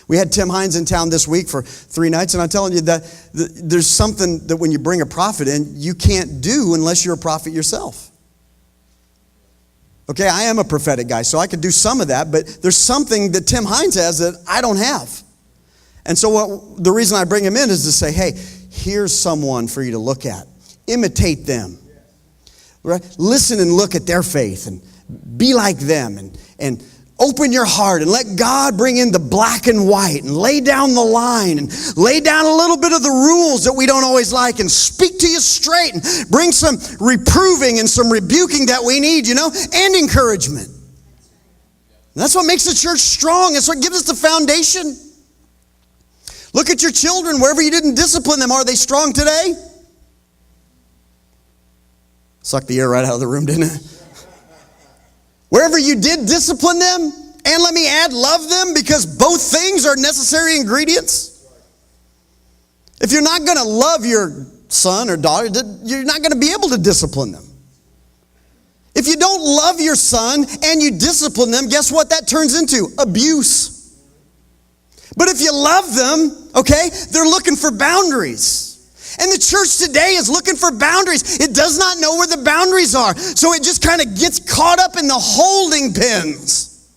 We had Tim Hines in town this week for 3 nights, and I'm telling you that there's something that when you bring a prophet in, you can't do unless you're a prophet yourself. Okay, I am a prophetic guy, so I could do some of that, but there's something that Tim Hines has that I don't have. And so the reason I bring him in is to say, hey, here's someone for you to look at. Imitate them. Right? Listen and look at their faith and be like them and open your heart and let God bring in the black and white and lay down the line and lay down a little bit of the rules that we don't always like and speak to you straight and bring some reproving and some rebuking that we need, and encouragement. And that's what makes the church strong. That's what gives us the foundation. Look at your children. Wherever you didn't discipline them, are they strong today? Sucked the air right out of the room, didn't it? Wherever you did discipline them, and let me add, love them, because both things are necessary ingredients. If you're not going to love your son or daughter, you're not going to be able to discipline them. If you don't love your son and you discipline them, guess what that turns into? Abuse. But if you love them, okay, they're looking for boundaries. And the church today is looking for boundaries. It does not know where the boundaries are. So it just kind of gets caught up in the holding pens.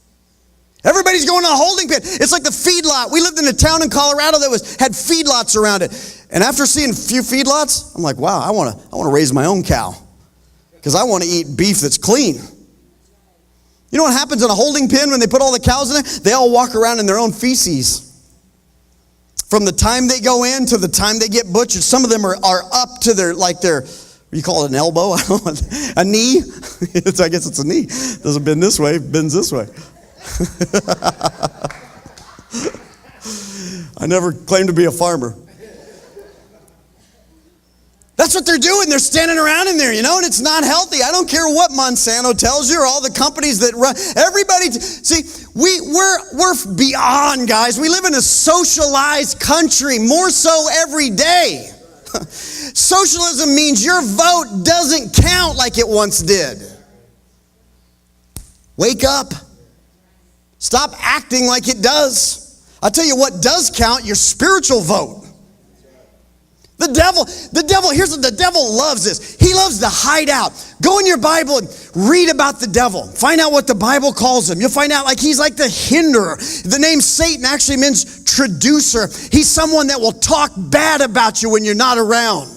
Everybody's going to a holding pen. It's like the feedlot. We lived in a town in Colorado that had feedlots around it. And after seeing a few feedlots, I'm like, wow, I want to raise my own cow. Because I want to eat beef that's clean. You know what happens in a holding pen when they put all the cows in there? They all walk around in their own feces. From the time they go in to the time they get butchered, some of them are up to their, what do you call it, an elbow? I don't know, a knee? I guess it's a knee. Doesn't bend this way, bends this way. I never claimed to be a farmer. That's what they're doing. They're standing around in there, and it's not healthy. I don't care what Monsanto tells you or all the companies that run. Everybody, see, we're beyond, guys. We live in a socialized country, more so every day. Socialism means your vote doesn't count like it once did. Wake up. Stop acting like it does. I'll tell you what does count, your spiritual vote. The devil loves this. He loves to hide out. Go in your Bible and read about the devil. Find out what the Bible calls him. You'll find out he's like the hinderer. The name Satan actually means traducer. He's someone that will talk bad about you when you're not around.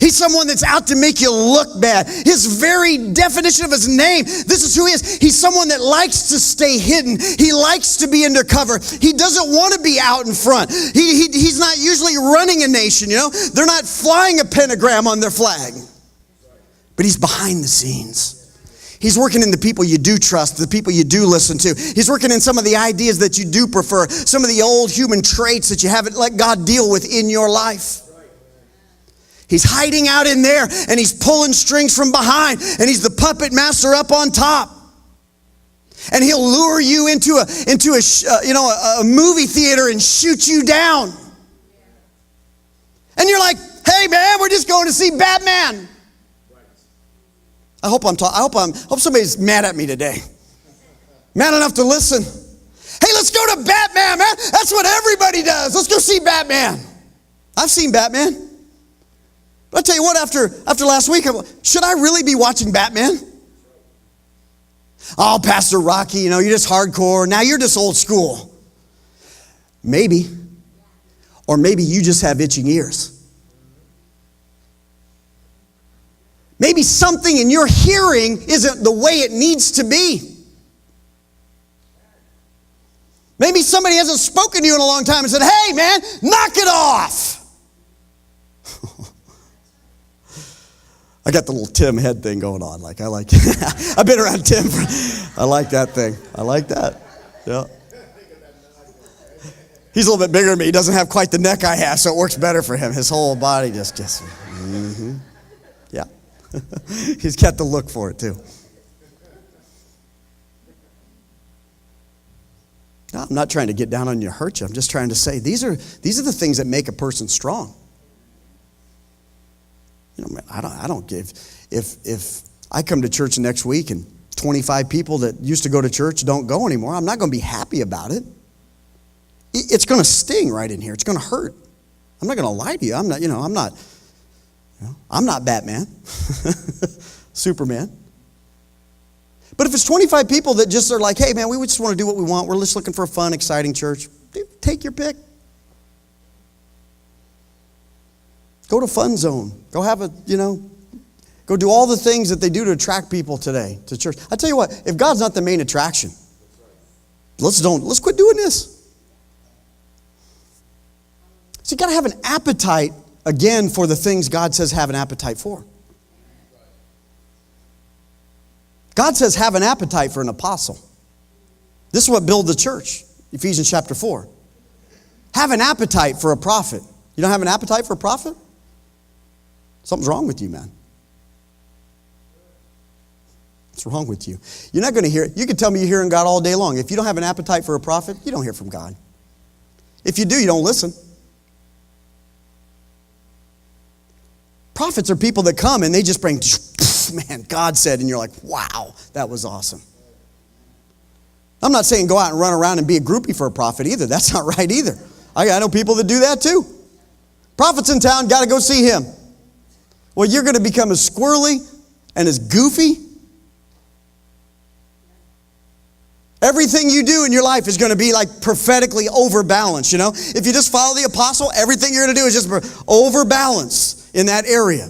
He's someone that's out to make you look bad. His very definition of his name, this is who he is. He's someone that likes to stay hidden. He likes to be undercover. He doesn't want to be out in front. He's not usually running a nation, They're not flying a pentagram on their flag. But he's behind the scenes. He's working in the people you do trust, the people you do listen to. He's working in some of the ideas that you do prefer, some of the old human traits that you haven't let God deal with in your life. He's hiding out in there, and he's pulling strings from behind, and he's the puppet master up on top. And he'll lure you into a movie theater and shoot you down. And you're like, hey man, we're just going to see Batman. I hope somebody's mad at me today. Mad enough to listen. Hey, let's go to Batman, man. That's what everybody does. Let's go see Batman. I've seen Batman. But I'll tell you what, after last week, should I really be watching Batman? Oh, Pastor Rocky, you're just hardcore. Now you're just old school. Maybe. Or maybe you just have itching ears. Maybe something in your hearing isn't the way it needs to be. Maybe somebody hasn't spoken to you in a long time and said, hey man, knock it off. I got the little Tim head thing going on. I've been around Tim. I like that thing. I like that. Yeah. He's a little bit bigger than me. He doesn't have quite the neck I have, so it works better for him. His whole body just yeah. He's got the look for it too. No, I'm not trying to get down on you or hurt you. I'm just trying to say these are the things that make a person strong. I don't give. If I come to church next week and 25 people that used to go to church don't go anymore, I'm not going to be happy about it. it's going to sting right in here. It's going to hurt. I'm not going to lie to you. I'm not Batman, Superman. But if it's 25 people that just are like, hey, man, we just want to do what we want. We're just looking for a fun, exciting church. Take your pick. Go to Fun Zone. Go have go do all the things that they do to attract people today to church. I tell you what, if God's not the main attraction, let's quit doing this. So you got to have an appetite, again, for the things God says have an appetite for. God says have an appetite for an apostle. This is what builds the church, Ephesians chapter 4. Have an appetite for a prophet. You don't have an appetite for a prophet? Something's wrong with you, man. What's wrong with you? You're not going to hear it. You can tell me you're hearing God all day long. If you don't have an appetite for a prophet, you don't hear from God. If you do, you don't listen. Prophets are people that come and they just bring, man, God said, and you're like, wow, that was awesome. I'm not saying go out and run around and be a groupie for a prophet either. That's not right either. I know people that do that too. Prophets in town, got to go see him. Well, you're going to become as squirrely and as goofy. Everything you do in your life is going to be like prophetically overbalanced, you know. If you just follow the apostle, everything you're going to do is just overbalance in that area.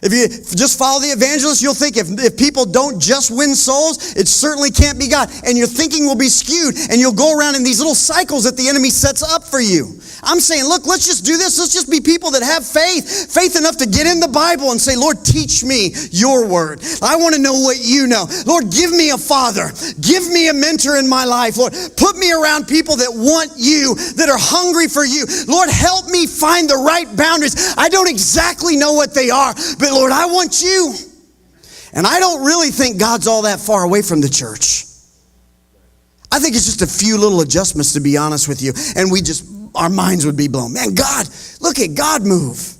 If you just follow the evangelist, you'll think if people don't just win souls, it certainly can't be God. And your thinking will be skewed, and you'll go around in these little cycles that the enemy sets up for you. I'm saying, look, let's just do this. Let's just be people that have faith. Faith enough to get in the Bible and say, Lord, teach me your word. I want to know what you know. Lord, give me a father. Give me a mentor in my life. Lord, put me around people that want you, that are hungry for you. Lord, help me find the right boundaries. I don't exactly know what they are, but Lord, I want you. And I don't really think God's all that far away from the church. I think it's just a few little adjustments, to be honest with you. And our minds would be blown. Man, God, look at God move.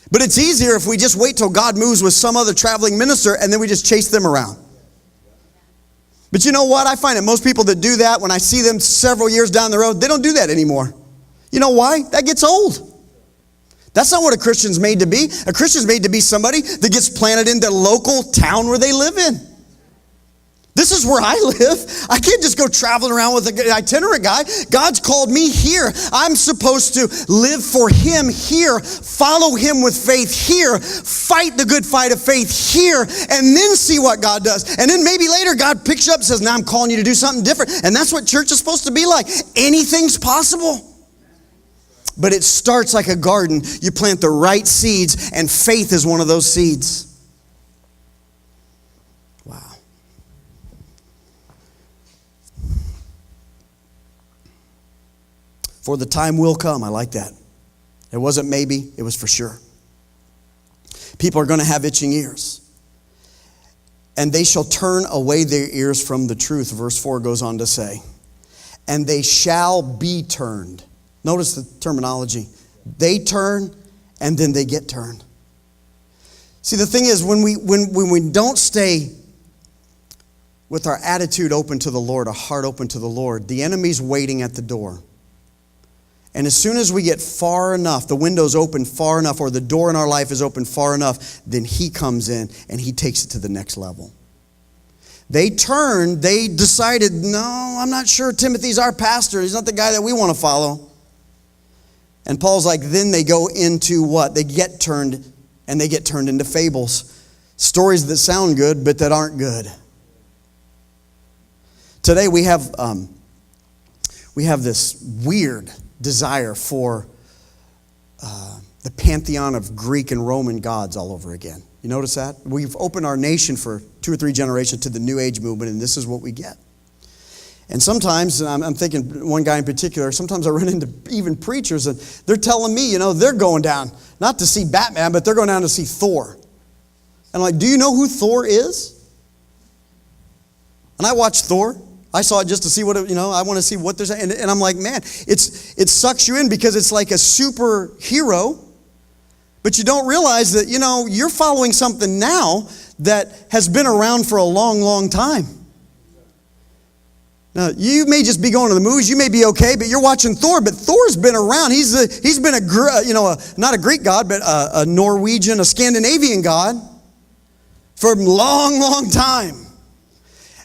But it's easier if we just wait till God moves with some other traveling minister and then we just chase them around. But you know what? I find that most people that do that, when I see them several years down the road, they don't do that anymore. You know why? That gets old. That's not what a Christian's made to be. A Christian's made to be somebody that gets planted in the local town where they live in. This is where I live. I can't just go traveling around with an itinerant guy. God's called me here. I'm supposed to live for him here, follow him with faith here, fight the good fight of faith here, and then see what God does. And then maybe later God picks you up and says, now I'm calling you to do something different. And that's what church is supposed to be like. Anything's possible. But it starts like a garden. You plant the right seeds, and faith is one of those seeds. Wow. For the time will come. I like that. It wasn't maybe, it was for sure. People are going to have itching ears. And they shall turn away their ears from the truth. Verse 4 goes on to say, and they shall be turned. Notice the terminology. They turn and then they get turned. See, the thing is, when we don't stay with our attitude open to the Lord, our heart open to the Lord, the enemy's waiting at the door. And as soon as we get far enough, the window's open far enough, or the door in our life is open far enough, then he comes in and he takes it to the next level. They turned, they decided, no, I'm not sure Timothy's our pastor. He's not the guy that we want to follow. And Paul's like, then they go into what? They get turned, and they get turned into fables. Stories that sound good, but that aren't good. Today we have this weird desire for the pantheon of Greek and Roman gods all over again. You notice that? We've opened our nation for 2 or 3 generations to the New Age movement, and this is what we get. And sometimes, and I'm thinking one guy in particular, sometimes I run into even preachers and they're telling me, they're going down, not to see Batman, but they're going down to see Thor. And I'm like, do you know who Thor is? And I watched Thor. I saw it just to see what, I want to see what there's, and I'm like, man, it sucks you in because it's like a superhero, but you don't realize that, you're following something now that has been around for a long, long time. Now, you may just be going to the movies. You may be okay, but you're watching Thor. But Thor's been around. He's been not a Greek god, but a Norwegian, a Scandinavian god for a long, long time.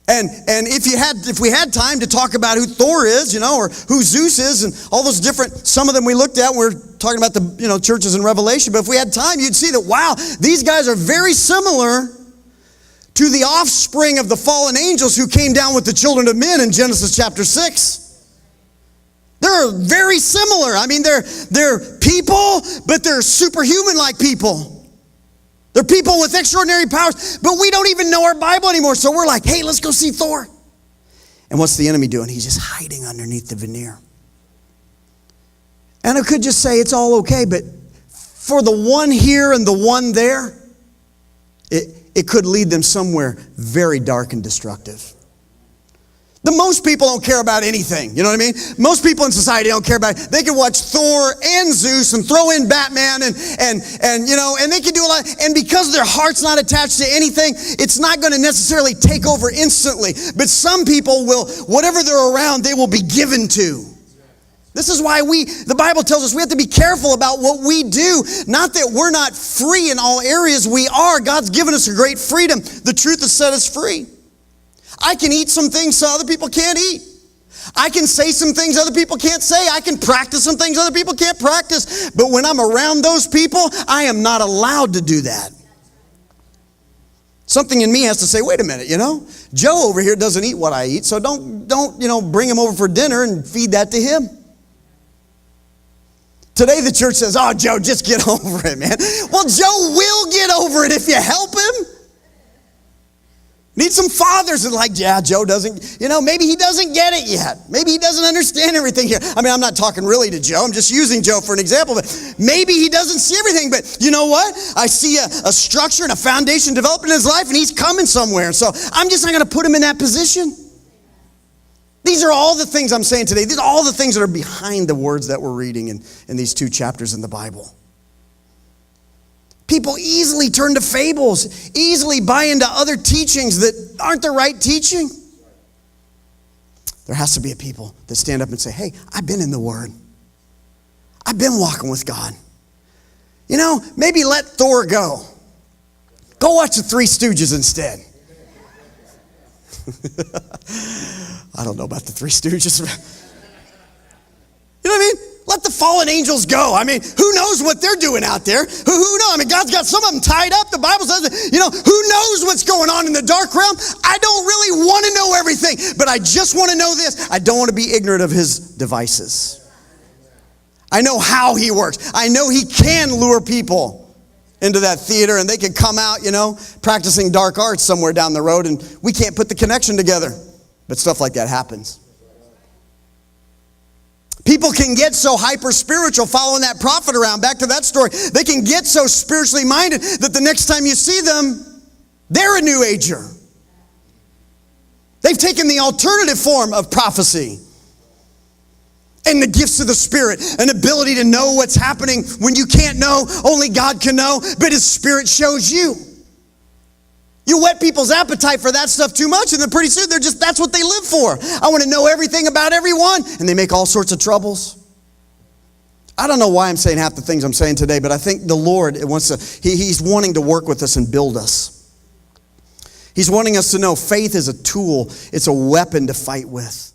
And if we had time to talk about who Thor is, or who Zeus is, and all those different, some of them we looked at, we're talking about the churches in Revelation. But if we had time, you'd see that, wow, these guys are very similar to the offspring of the fallen angels who came down with the children of men in Genesis chapter 6. They're very similar. I mean, they're people, but they're superhuman-like people. They're people with extraordinary powers, but we don't even know our Bible anymore. So we're like, hey, let's go see Thor. And what's the enemy doing? He's just hiding underneath the veneer. And I could just say it's all okay, but for the one here and the one there, it could lead them somewhere very dark and destructive. Most people don't care about anything. You know what I mean? Most people in society don't care about it. They can watch Thor and Zeus and throw in Batman and they can do a lot. And because their heart's not attached to anything, it's not going to necessarily take over instantly. But some people will, whatever they're around, they will be given to. This is why the Bible tells us we have to be careful about what we do. Not that we're not free in all areas. We are. God's given us a great freedom. The truth has set us free. I can eat some things so other people can't eat. I can say some things other people can't say. I can practice some things other people can't practice. But when I'm around those people, I am not allowed to do that. Something in me has to say, wait a minute, Joe over here doesn't eat what I eat, so don't bring him over for dinner and feed that to him. Today the church says, oh, Joe, just get over it, man. Well, Joe will get over it if you help him. Need some fathers that like, yeah, Joe doesn't, maybe he doesn't get it yet. Maybe he doesn't understand everything here. I mean, I'm not talking really to Joe. I'm just using Joe for an example. But maybe he doesn't see everything. But you know what? I see a structure and a foundation developing in his life, and he's coming somewhere. So I'm just not going to put him in that position. These are all the things I'm saying today. These are all the things that are behind the words that we're reading in these 2 chapters in the Bible. People easily turn to fables, easily buy into other teachings that aren't the right teaching. There has to be a people that stand up and say, hey, I've been in the Word. I've been walking with God. Maybe let Thor go. Go watch the Three Stooges instead. I don't know about the Three Stooges. You know what I mean? Let the fallen angels go. I mean, who knows what they're doing out there? Who knows? I mean, God's got some of them tied up. The Bible says, who knows what's going on in the dark realm? I don't really want to know everything, but I just want to know this. I don't want to be ignorant of his devices. I know how he works. I know he can lure people into that theater and they can come out, practicing dark arts somewhere down the road and we can't put the connection together. But stuff like that happens. People can get so hyper-spiritual following that prophet around. Back to that story. They can get so spiritually minded that the next time you see them, they're a New Ager. They've taken the alternative form of prophecy. And the gifts of the Spirit, an ability to know what's happening when you can't know, only God can know, but His Spirit shows you. You whet people's appetite for that stuff too much, and then pretty soon that's what they live for. I want to know everything about everyone, and they make all sorts of troubles. I don't know why I'm saying half the things I'm saying today, but I think the Lord He's wanting to work with us and build us. He's wanting us to know faith is a tool, it's a weapon to fight with.